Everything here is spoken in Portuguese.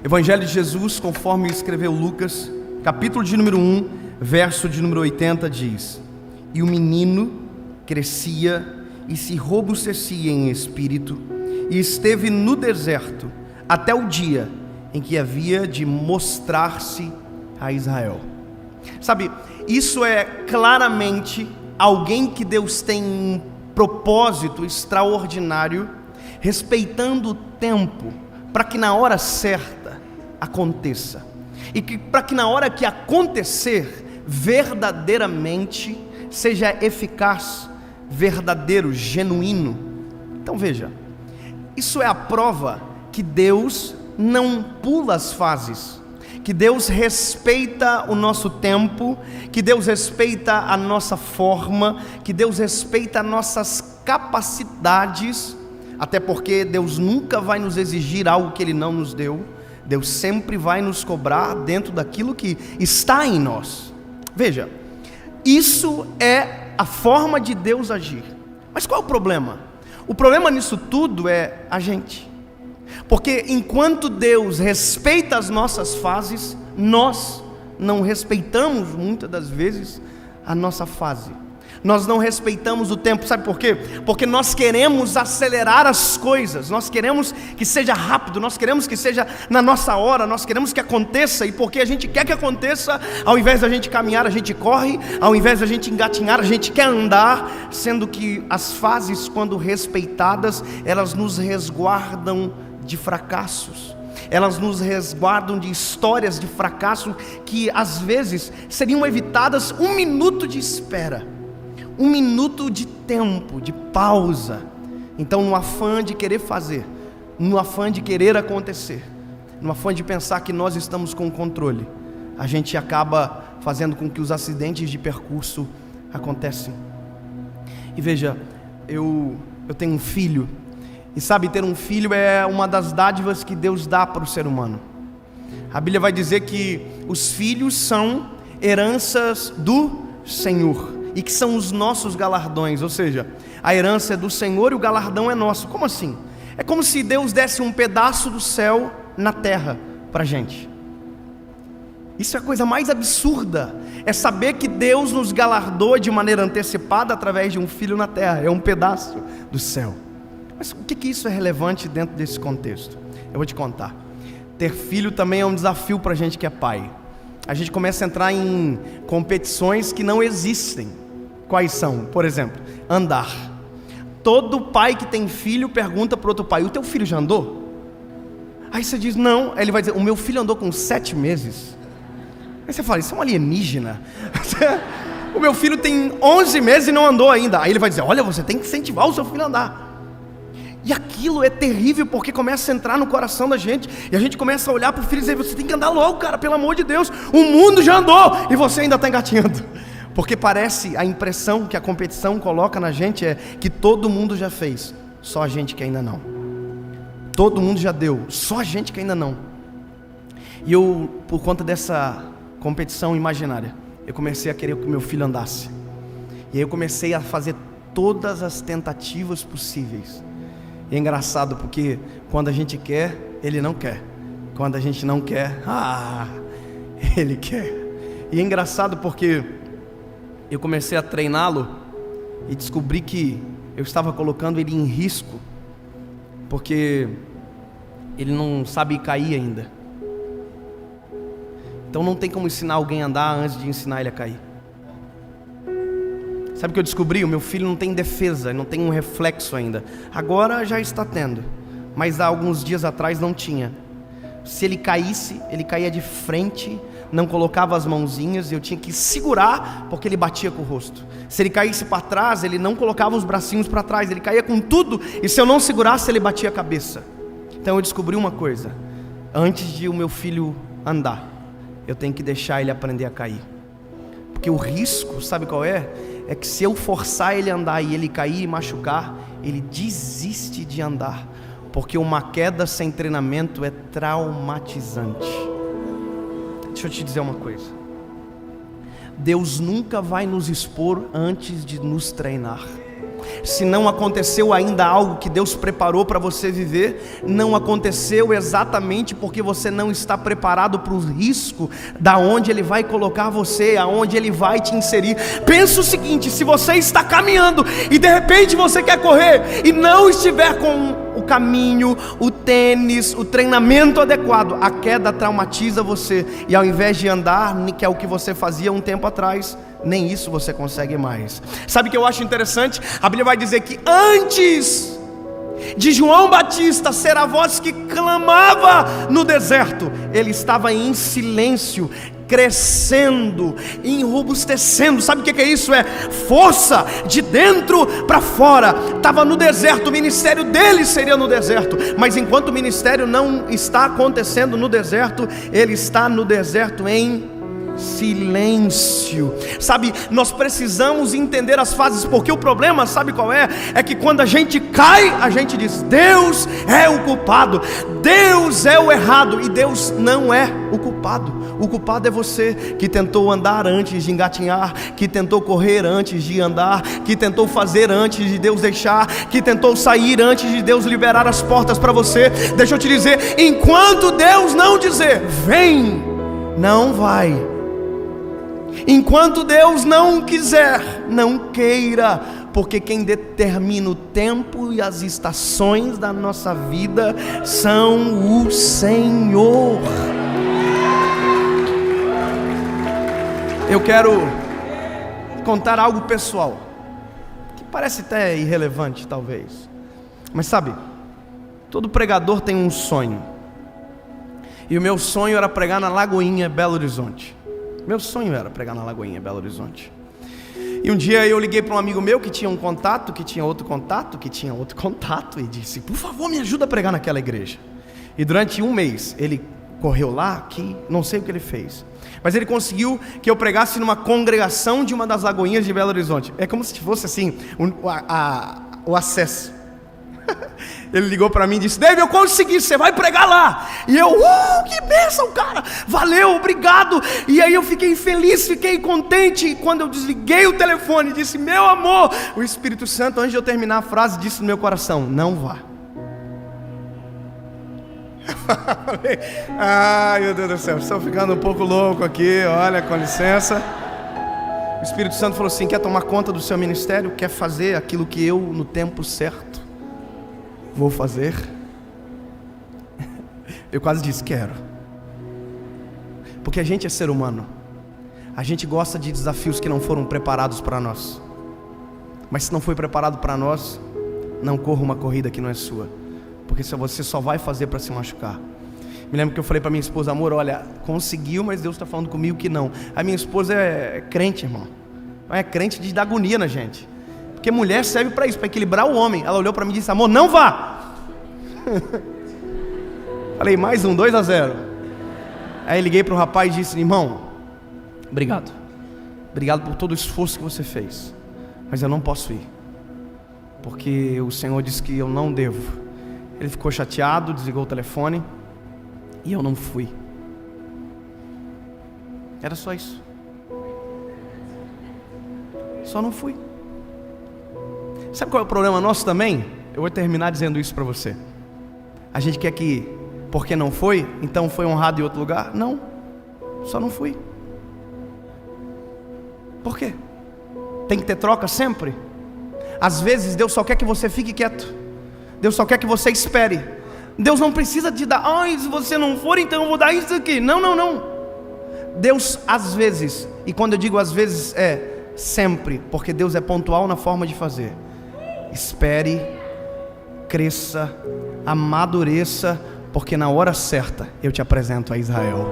Evangelho de Jesus, conforme escreveu Lucas, capítulo de número 1, verso de número 80, diz: E o menino crescia e se robustecia em espírito, e esteve no deserto até o dia em que havia de mostrar-se a Israel. Sabe, isso é claramente alguém que Deus tem um propósito extraordinário, respeitando o tempo, para que na hora certa aconteça, e que para que na hora que acontecer, verdadeiramente seja eficaz, verdadeiro, genuíno. Então veja, isso é a prova que Deus não pula as fases, que Deus respeita o nosso tempo, que Deus respeita a nossa forma, que Deus respeita nossas capacidades, até porque Deus nunca vai nos exigir algo que Ele não nos deu. Deus sempre vai nos cobrar dentro daquilo que está em nós. Veja, isso é a forma de Deus agir. Mas qual é o problema? O problema nisso tudo é a gente. Porque enquanto Deus respeita as nossas fases, nós não respeitamos muitas das vezes a nossa fase. Nós não respeitamos o tempo, sabe por quê? Porque nós queremos acelerar as coisas, nós queremos que seja rápido, nós queremos que seja na nossa hora, nós queremos que aconteça, e porque a gente quer que aconteça, ao invés da gente caminhar, a gente corre, ao invés da gente engatinhar, a gente quer andar, sendo que as fases, quando respeitadas, elas nos resguardam de fracassos. Elas nos resguardam de histórias de fracasso que às vezes seriam evitadas um minuto de espera, um minuto de tempo, de pausa. Então, no afã de querer fazer, no afã de querer acontecer, no afã de pensar que nós estamos com o controle, a gente acaba fazendo com que os acidentes de percurso aconteçam. E veja, eu tenho um filho, e sabe, ter um filho é uma das dádivas que Deus dá para o ser humano. A Bíblia vai dizer que os filhos são heranças do Senhor, e que são os nossos galardões, ou seja, a herança é do Senhor e o galardão é nosso. Como assim? É como se Deus desse um pedaço do céu na terra para a gente. Isso é a coisa mais absurda, é saber que Deus nos galardoa de maneira antecipada através de um filho na terra, é um pedaço do céu. Mas o que isso é relevante dentro desse contexto? Eu vou te contar. Ter filho também é um desafio para a gente que é pai. A gente começa a entrar em competições que não existem. Quais são? Por exemplo, andar. Todo pai que tem filho pergunta para o outro pai: o teu filho já andou? Aí você diz não. Aí ele vai dizer: o meu filho andou com 7 meses. Aí você fala: isso é um alienígena. O meu filho tem 11 meses e não andou ainda. Aí ele vai dizer: olha, você tem que incentivar o seu filho a andar. E aquilo é terrível, porque começa a entrar no coração da gente, e a gente começa a olhar para o filho e dizer: você tem que andar logo, cara, pelo amor de Deus, o mundo já andou, e você ainda está engatinhando. Porque parece, a impressão que a competição coloca na gente é que todo mundo já fez, só a gente que ainda não. Todo mundo já deu, só a gente que ainda não. E eu, por conta dessa competição imaginária, eu comecei a querer que meu filho andasse. E aí eu comecei a fazer todas as tentativas possíveis. E é engraçado porque quando a gente quer, ele não quer. Quando a gente não quer, ele quer. E é engraçado porque eu comecei a treiná-lo e descobri que eu estava colocando ele em risco, porque ele não sabe cair ainda. Então não tem como ensinar alguém a andar antes de ensinar ele a cair. Sabe o que eu descobri? O meu filho não tem defesa, não tem um reflexo ainda. Agora já está tendo, mas há alguns dias atrás não tinha. Se ele caísse, ele caía de frente, não colocava as mãozinhas, eu tinha que segurar, porque ele batia com o rosto. Se ele caísse para trás, ele não colocava os bracinhos para trás, ele caía com tudo, e se eu não segurasse, ele batia a cabeça. Então eu descobri uma coisa: antes de o meu filho andar, eu tenho que deixar ele aprender a cair. Porque o risco, sabe qual é? É que se eu forçar ele a andar e ele cair e machucar, ele desiste de andar. Porque uma queda sem treinamento é traumatizante. Deixa eu te dizer uma coisa: Deus nunca vai nos expor antes de nos treinar. Se não aconteceu ainda algo que Deus preparou para você viver, não aconteceu exatamente porque você não está preparado para o risco da onde Ele vai colocar você, aonde Ele vai te inserir. Pensa o seguinte: se você está caminhando e de repente você quer correr e não estiver com o caminho, o tênis, o treinamento adequado, a queda traumatiza você, e ao invés de andar, que é o que você fazia um tempo atrás, nem isso você consegue mais. Sabe o que eu acho interessante? A Bíblia vai dizer que antes de João Batista ser a voz que clamava no deserto, ele estava em silêncio, crescendo, enrobustecendo. Sabe o que é isso? É força de dentro para fora. Estava no deserto, o ministério dele seria no deserto, mas enquanto o ministério não está acontecendo no deserto, ele está no deserto em silêncio. Sabe, nós precisamos entender as fases, porque o problema, sabe qual é? É que quando a gente cai, a gente diz: Deus é o culpado, Deus é o errado, e Deus não é o culpado. O culpado é você, que tentou andar antes de engatinhar, que tentou correr antes de andar, que tentou fazer antes de Deus deixar, que tentou sair antes de Deus liberar as portas para você. Deixa eu te dizer, enquanto Deus não dizer vem, não vai. Enquanto Deus não quiser, não queira, porque quem determina o tempo e as estações da nossa vida são o Senhor. Eu quero contar algo pessoal, que parece até irrelevante talvez, mas sabe, todo pregador tem um sonho, e o meu sonho era pregar na Lagoinha, Belo Horizonte. Meu sonho era pregar na Lagoinha, Belo Horizonte. E um dia eu liguei para um amigo meu que tinha um contato, que tinha outro contato, que tinha outro contato, e disse: por favor, me ajuda a pregar naquela igreja. E durante um mês ele correu lá, que não sei o que ele fez, mas ele conseguiu que eu pregasse numa congregação de uma das Lagoinhas de Belo Horizonte. É como se fosse assim, o acesso. Ele ligou para mim e disse: David, eu consegui, você vai pregar lá. E eu, que bênção, cara, valeu, obrigado. E aí eu fiquei feliz, fiquei contente. E quando eu desliguei o telefone, disse: meu amor, o Espírito Santo, antes de eu terminar a frase, disse no meu coração: não vá. Falei: ai, meu Deus do céu, estou ficando um pouco louco aqui, olha, com licença. O Espírito Santo falou assim: quer tomar conta do seu ministério? Quer fazer aquilo que eu, no tempo certo, vou fazer? Eu quase disse: quero. Porque a gente é ser humano, a gente gosta de desafios que não foram preparados para nós. Mas se não foi preparado para nós, não corra uma corrida que não é sua, porque você só vai fazer para se machucar. Me lembro que eu falei para minha esposa: amor, olha, conseguiu, mas Deus está falando comigo que não. A minha esposa é crente, irmão, é crente de dar agonia na gente, porque mulher serve para isso, para equilibrar o homem. Ela olhou para mim e disse: amor, não vá. Falei: mais um, 2-0. Aí liguei para o rapaz e disse: irmão, obrigado por todo o esforço que você fez, mas eu não posso ir, porque o Senhor disse que eu não devo. Ele ficou chateado, desligou o telefone, e eu não fui. Era só isso. Só não fui. Sabe qual é o problema nosso também? Eu vou terminar dizendo isso para você. A gente quer que, porque não foi, então foi honrado em outro lugar. Não, só não fui. Por quê? Tem que ter troca sempre? Às vezes Deus só quer que você fique quieto, Deus só quer que você espere. Deus não precisa te dar: se você não for, então eu vou dar isso aqui. Não. Deus às vezes, e quando eu digo às vezes é sempre, porque Deus é pontual na forma de fazer. Espere, cresça, amadureça, porque na hora certa eu te apresento a Israel.